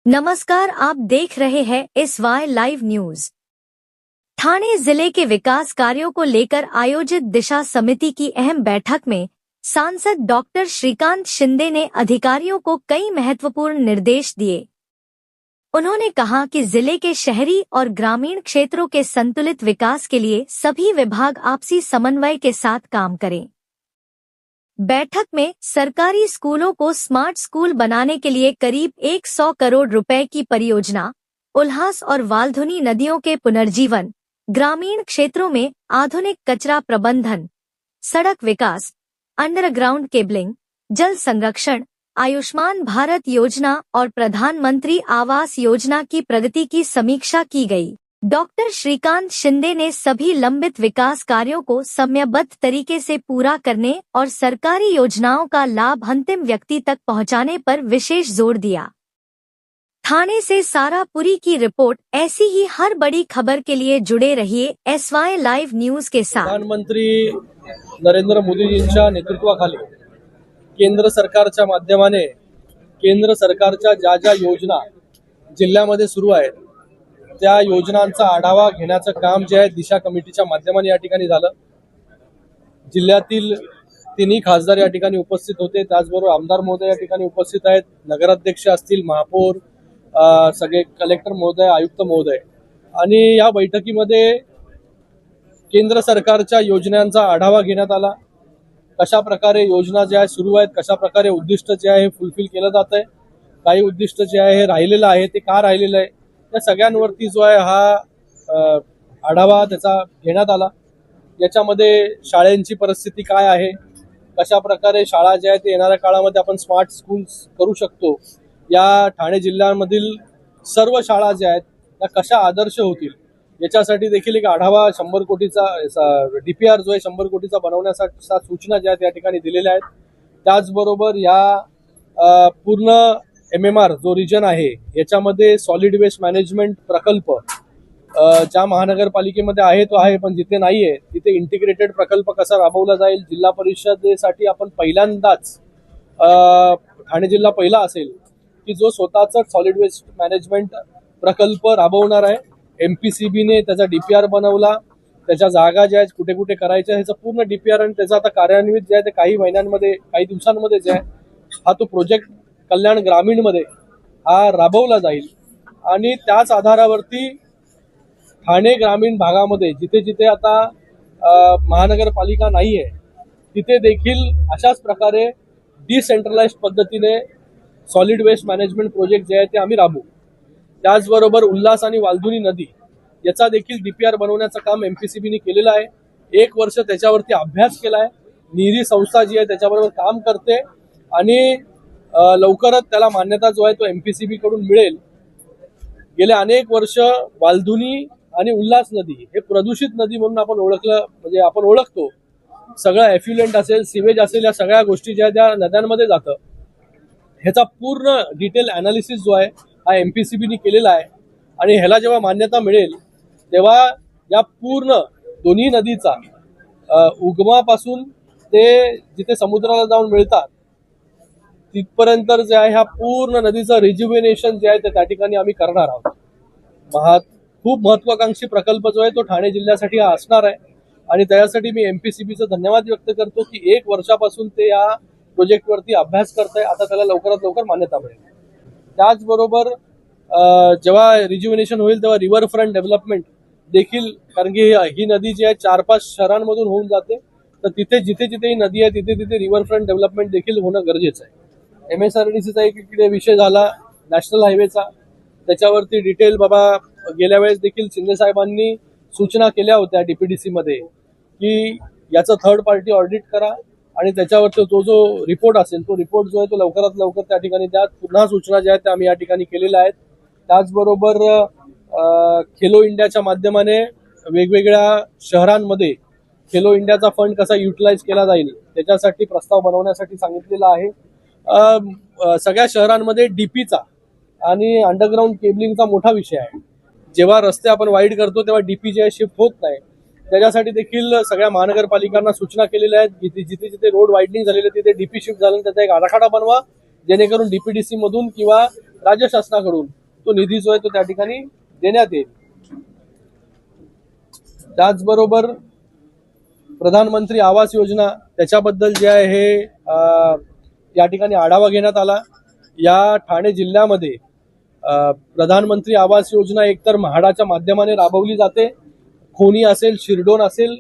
नमस्कार, आप देख रहे हैं SY लाइव न्यूज। ठाणे जिले के विकास कार्यों को लेकर आयोजित दिशा समिति की अहम बैठक में सांसद डॉक्टर श्रीकांत शिंदे ने अधिकारियों को कई महत्वपूर्ण निर्देश दिए। उन्होंने कहा कि जिले के शहरी और ग्रामीण क्षेत्रों के संतुलित विकास के लिए सभी विभाग आपसी समन्वय के साथ काम करें। बैठक में सरकारी स्कूलों को स्मार्ट स्कूल बनाने के लिए करीब 100 करोड़ रुपए की परियोजना, उल्हास और वाल्धुनी नदियों के पुनर्जीवन, ग्रामीण क्षेत्रों में आधुनिक कचरा प्रबंधन, सड़क विकास, अंडरग्राउंड केबलिंग, जल संरक्षण, आयुष्मान भारत योजना और प्रधानमंत्री आवास योजना की प्रगति की समीक्षा की गई। डॉक्टर श्रीकांत शिंदे ने सभी लंबित विकास कार्यों को समयबद्ध तरीके से पूरा करने और सरकारी योजनाओं का लाभ अंतिम व्यक्ति तक पहुंचाने पर विशेष जोर दिया। ठाणे से सारापुरी की रिपोर्ट। ऐसी ही हर बड़ी खबर के लिए जुड़े रहिए SY लाइव न्यूज के साथ। प्रधानमंत्री नरेंद्र मोदीजींच्या नेतृत्वाखाली केंद्र सरकारच्या माध्यमाने केंद्र सरकारच्या ज्या ज्या योजना जिल्ह्यामध्ये सुरू आहेत त्या योजनांचा आढावा घेण्याचं काम जे आहे दिशा कमिटीच्या माध्यमाने या ठिकाणी झालं। जिल्ह्यातील तिन्ही खासदार या ठिकाणी उपस्थित होते, त्याचबरोबर आमदार महोदय या ठिकाणी उपस्थित आहेत, नगराध्यक्ष असतील, महापौर, सगळे कलेक्टर महोदय, आयुक्त महोदय। आणि या बैठकीमध्ये केंद्र सरकारच्या योजनांचा आढावा घेण्यात आला। कशा प्रकारे योजना ज्या सुरू आहेत, कशा प्रकारे उद्दिष्ट जे आहे फुलफिल केलं जात आहे, काही उद्दिष्ट जे आहे हे राहिलेलं आहे, ते का राहिलेलं आहे, या सगळ्यांवरती जो आहे हा आढावा त्याचा घेण्यात आला। याच्यामध्ये शाळांची परिस्थिती काय आहे, कशा प्रकारे शाळा ज्या आहेत येणाऱ्या काळामध्ये आपण स्मार्ट स्कूल्स करू शकतो, या ठाणे जिल्ह्यामधील सर्व शाळा ज्या आहेत त्या कशा आदर्श होतील याच्यासाठी देखील एक आढावा 100 कोटीचा DPR जो आहे 100 कोटीचा बनवण्यासाठी सूचना ज्या आहेत या ठिकाणी दिलेल्या आहेत। त्याचबरोबर या पूर्ण MMR जो रिजन आहे याच्यामध्ये सॉलिड वेस्ट मॅनेजमेंट प्रकल्प ज्या महानगरपालिकेमध्ये आहे तो आहे, पण जिथे नाहीये तिथे इंटिग्रेटेड प्रकल्प कसा राबवला जाईल। जिल्हा परिषदेसाठी आपण पहिल्यांदाच ठाणे जिल्हा पहिला असेल की जो स्वतःचा सॉलिड वेस्ट मॅनेजमेंट प्रकल्प राबवणार आहे। MPCB ने त्याचा DPR बनवला, त्याच्या जागा ज्या आहेत कुठे कुठे करायच्या ह्याचा पूर्ण DPR आणि त्याचा आता कार्यान्वित जे आहे ते काही महिन्यांमध्ये काही दिवसांमध्ये जे आहे हा तो प्रोजेक्ट कल्याण ग्रामीण मध्ये हा राबवला जाईल। आणि त्याच आधारावरती ठाणे ग्रामीण भागामध्ये जिथे जिथे आता महानगरपालिका नाहीये तिथे देखील अशाच प्रकारे डिसेंट्रलाइज्ड पद्धतीने सॉलिड वेस्ट मॅनेजमेंट प्रोजेक्ट जे आहे ते आम्ही राबवू। त्याचबरोबर उल्हास आणि वाल्धुनी नदी याचा देखील DPR बनवण्याचं काम MPCB ने केलेलं आहे। 1 वर्ष त्याच्यावरती अभ्यास केलाय, निरी संस्था जी आहे त्याच्याबरोबर काम करते आणि लवकरच त्याला मान्यता जो आहे तो MPCB कडून मिळेल। गेले अनेक वर्ष वाल्धुनी आणि उल्हास नदी हे प्रदूषित नदी म्हणून आपण आपण ओळखतो। सगळं एफ्युलेंट असेल, सिवेज असेल, या सगळ्या गोष्टी ज्या त्या नद्यांमध्ये जातं ह्याचा पूर्ण डिटेल अनालिसिस जो आहे हा MPCB ने केलेला आहे। आणि ह्याला जेव्हा मान्यता मिळेल तेव्हा या पूर्ण दोन्ही नदीचा उगमापासून ते जिथे समुद्राला जाऊन मिळतात तिथपर्यंत जे आहे ह्या पूर्ण नदीचं रिज्युव्हेनेशन जे आहे ते त्या ठिकाणी आम्ही करणार आहोत। खूप महत्वाकांक्षी प्रकल्प जो आहे तो ठाणे जिल्ह्यासाठी हा असणार आहे आणि त्यासाठी मी MPCBचं धन्यवाद व्यक्त करतो की 1 वर्षापासून ते या प्रोजेक्टवरती अभ्यास करताय, आता त्याला लवकरात लवकर मान्यता मिळेल। त्याचबरोबर जेव्हा रिज्युव्हेनेशन होईल तेव्हा रिव्हरफ्रंट डेव्हलपमेंट देखील, कारण की ही नदी जी आहे 4-5 शहरांमधून होऊन जाते, तर तिथे जिथे जिथे ही नदी आहे तिथे तिथे रिव्हरफ्रंट डेव्हलपमेंट देखील होणं गरजेचं आहे। MSRDCचा एक इकडे विषय झाला नॅशनल हायवेचा, त्याच्यावरती डिटेल बाबा गेल्या वेळेस देखील शिंदे साहेबांनी सूचना केल्या होत्या DPDC मध्ये की याचं थर्ड पार्टी ऑडिट करा आणि त्याच्यावरती तो जो रिपोर्ट असेल तो रिपोर्ट जो आहे तो लवकरात लवकर त्या ठिकाणी द्या। पुन्हा सूचना ज्या आहेत त्या आम्ही या ठिकाणी केलेल्या आहेत। त्याचबरोबर खेलो इंडियाच्या माध्यमाने वेगवेगळ्या शहरांमध्ये खेलो इंडियाचा फंड कसा युटिलाइज केला जाईल त्याच्यासाठी प्रस्ताव बनवण्यासाठी सांगितलेला आहे। सगळ्या शहरांमध्ये DPचा आणि अंडरग्राउंड केबलिंगचा मोठा विषय आहे। जेव्हा रस्ते आपण वाईड करतो तेव्हा DP जे शिफ्ट होत नाही, त्याच्यासाठी देखील सगळ्या महानगरपालिकांना सूचना केलेल्या आहेत की जिथे जिथे रोड वाईडनिंग झालेले तिथे DP शिफ्ट झालं त्याचा एक आराखडा बनवा जेणेकरून डीपीडीसी मधून किंवा राज्य शासनाकडून तो निधी जो आहे तो त्या ठिकाणी देण्यात येईल. त्याचबरोबर प्रधानमंत्री आवास योजना त्याच्याबद्दल जे आहे हे या ठिकाणी आढावा घेण्यात आला. या ठाणे जिल्ह्यामध्ये प्रधानमंत्री आवास योजना एकतर म्हाडाच्या माध्यमाने राबवली जाते. खोनी असेल, शिरडोन असेल,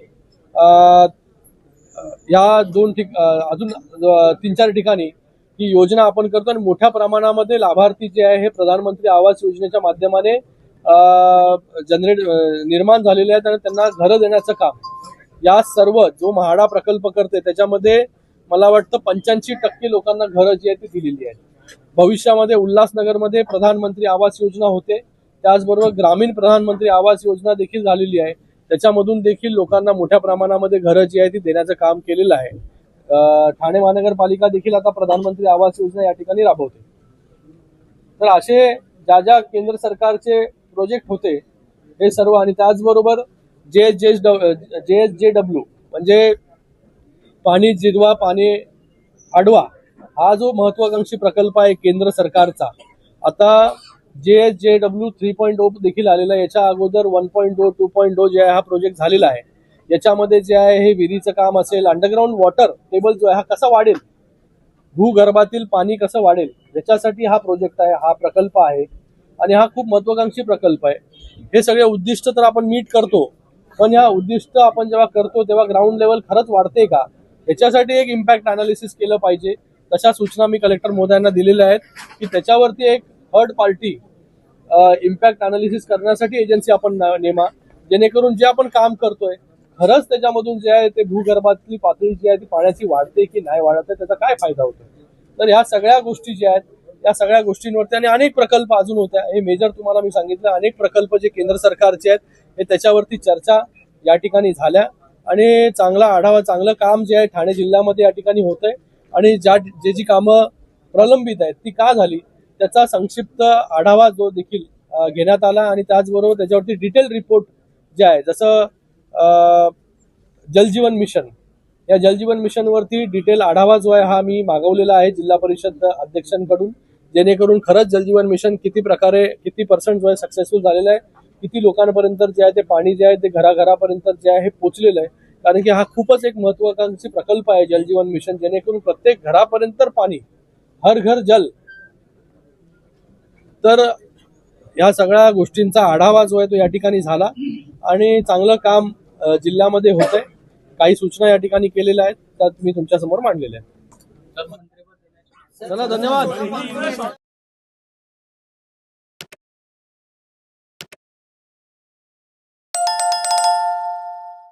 या अजून 3-4 ठिकाणी ही योजना आपण करतो आणि मोठ्या प्रमाणामध्ये लाभार्थी जे आहे हे प्रधानमंत्री आवास योजनेच्या माध्यमाने निर्माण झालेले आहेत आणि त्यांना घरं देण्याचं काम या सर्व जो म्हाडा प्रकल्प करते त्याच्यामध्ये मला वाटतं 85% लोकांना घरं जी आहेत ती दिलेली आहेत. भविष्यामध्ये उल्हासनगरमध्ये प्रधानमंत्री आवास योजना होते, त्याचबरोबर ग्रामीण प्रधानमंत्री आवास योजना देखील झालेली आहे. त्याच्यामधून देखील लोकांना मोठ्या प्रमाणामध्ये घरं जी आहे ती देण्याचं काम केलेलं आहे. ठाणे महानगरपालिका देखील आता प्रधानमंत्री आवास योजना या ठिकाणी राबवते. तर असे ज्या केंद्र सरकारचे प्रोजेक्ट होते हे सर्व आणि त्याचबरोबर JSJW म्हणजे पाणी जिरवा पाणी अडवा हा जो महत्वाकांक्षी प्रकल्प आहे केंद्र सरकारचा, आता JSJW 3.0 देखील आलेला आहे. याच्या अगोदर 1.0 2.0 जे आहे हा प्रोजेक्ट झालेला आहे. याच्यामध्ये जे आहे हे विहिरीचं काम असेल, अंडरग्राऊंड वॉटर टेबल जो आहे हा कसा वाढेल, भूगर्भातील पाणी कसं वाढेल याच्यासाठी हा प्रोजेक्ट आहे, हा प्रकल्प आहे आणि हा खूप महत्वाकांक्षी प्रकल्प आहे. हे सगळे उद्दिष्ट तर आपण मीट करतो, पण ह्या उद्दिष्ट आपण जेव्हा करतो तेव्हा ग्राउंड लेवल खरंच वाढते का याच्यासाठी एक इम्पॅक्ट अनालिसिस केलं पाहिजे. तशा सूचना मी कलेक्टर महोदयांना दिलेल्या आहेत की त्याच्यावरती एक थर्ड पार्टी इम्पॅक्ट अनालिसिस करण्यासाठी एजन्सी आपण नेमा, जेणेकरून जे आपण काम करतोय खरंच त्याच्यामधून जे आहे ते भूगर्भातली पातळी जी आहे ती पाण्याची वाढते की नाही वाढते, त्याचा काय फायदा होतो. तर ह्या सगळ्या गोष्टी ज्या आहेत या सगळ्या गोष्टींवरती आणि अनेक प्रकल्प अजून होत्या. हे मेजर तुम्हाला मी सांगितलं, अनेक प्रकल्प जे केंद्र सरकारचे आहेत हे त्याच्यावरती चर्चा या ठिकाणी झाल्या आणि चांगला आढावा, चांगलं काम जे आहे ठाणे जिल्ह्यामध्ये या ठिकाणी होतंय आणि जी कामं प्रलंबित आहेत ती का झाली त्याचा संक्षिप्त आढावा जो देखील घेण्यात आला आणि त्याचबरोबर त्याच्यावरती डिटेल रिपोर्ट जे आहे, जसं जलजीवन मिशन, या जलजीवन मिशनवरती डिटेल आढावा जो आहे हा मी मागवलेला आहे जिल्हा परिषद अध्यक्षांकडून, जेणेकरून खरंच जलजीवन मिशन किती % जो आहे सक्सेसफुल झालेला आहे, किती लोकांपर्यंत जे आहे ते पाणी जे आहे ते घराघरापर्यंत जे आहे हे पोहोचलेलं आहे. कारण की हा खूपच एक महत्वाकांक्षी प्रकल्प आहे जलजीवन मिशन, जेणेकरून प्रत्येक घरापर्यंत पाणी, हर घर जल. तर या सगळ्या गोष्टींचा आढावा जो आहे तो या ठिकाणी झाला आणि चांगलं काम जिल्ह्यामध्ये होतंय. काही सूचना या ठिकाणी केलेल्या आहेत त्यात मी तुमच्या समोर मांडलेल्या आहेत. चला, धन्यवाद.